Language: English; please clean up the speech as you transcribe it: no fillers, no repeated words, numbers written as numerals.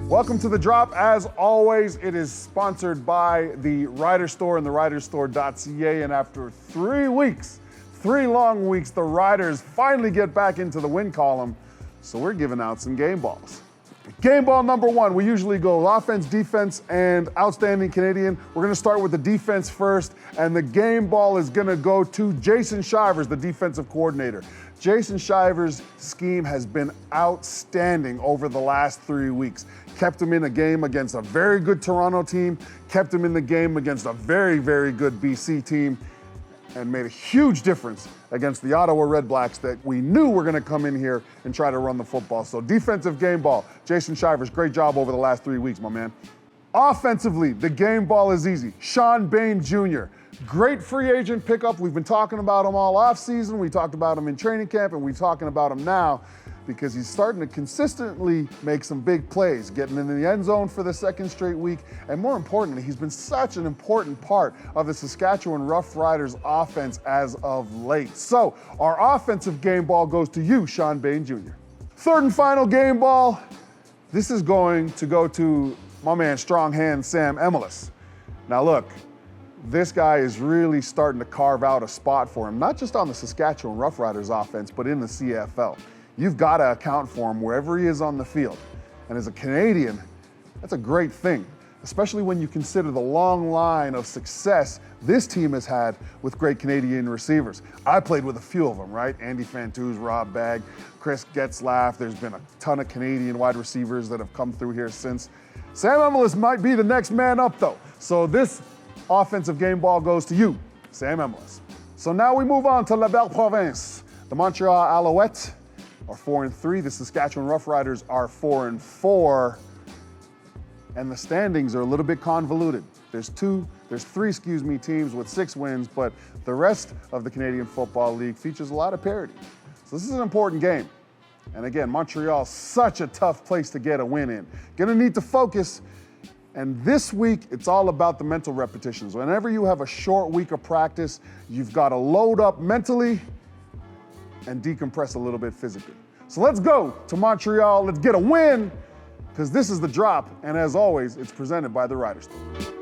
Welcome to The Drop. As always, it is sponsored by the Riders Store and the riderstore.ca. And after 3 weeks, 3 long weeks, the Riders finally get back into the win column. So we're giving out some game balls. Game ball number 1, we usually go offense, defense, and outstanding Canadian. We're gonna start with the defense first, and the game ball is gonna go to Jason Shivers, the defensive coordinator. Jason Shivers' scheme has been outstanding over the last 3 weeks. Kept him in a game against a very good Toronto team, kept him in the game against a very, very good BC team, and made a huge difference against the Ottawa Red Blacks that we knew were gonna come in here and try to run the football. So defensive game ball, Jason Shivers, great job over the last 3 weeks, my man. Offensively, the game ball is easy. Sean Bain Jr., great free agent pickup. We've been talking about him all offseason. We talked about him in training camp, and we're talking about him now because he's starting to consistently make some big plays, getting into the end zone for the 2nd straight week. And more importantly, he's been such an important part of the Saskatchewan Roughriders offense as of late. So our offensive game ball goes to you, Sean Bain Jr. Third and final game ball, this is going to go to my man, strong hand Sam Emilus. Now look, this guy is really starting to carve out a spot for him, not just on the Saskatchewan Roughriders offense, but in the CFL. You've got to account for him wherever he is on the field. And as a Canadian, that's a great thing, especially when you consider the long line of success this team has had with great Canadian receivers. I played with a few of them, right? Andy Fantuz, Rob Bagg, Chris Getzlaff. There's been a ton of Canadian wide receivers that have come through here since. Sam Emilus might be the next man up, though. So this offensive game ball goes to you, Sam Emilus. So now we move on to La Belle Province. The Montreal Alouettes are 4-3. The Saskatchewan Roughriders are 4-4. And the standings are a little bit convoluted. There's three teams with 6 wins, but the rest of the Canadian Football League features a lot of parity. So this is an important game. And again, Montreal's such a tough place to get a win in. Gonna need to focus. And this week, it's all about the mental repetitions. Whenever you have a short week of practice, you've got to load up mentally and decompress a little bit physically. So let's go to Montreal. Let's get a win, because this is The Drop. And as always, it's presented by the Riders Store.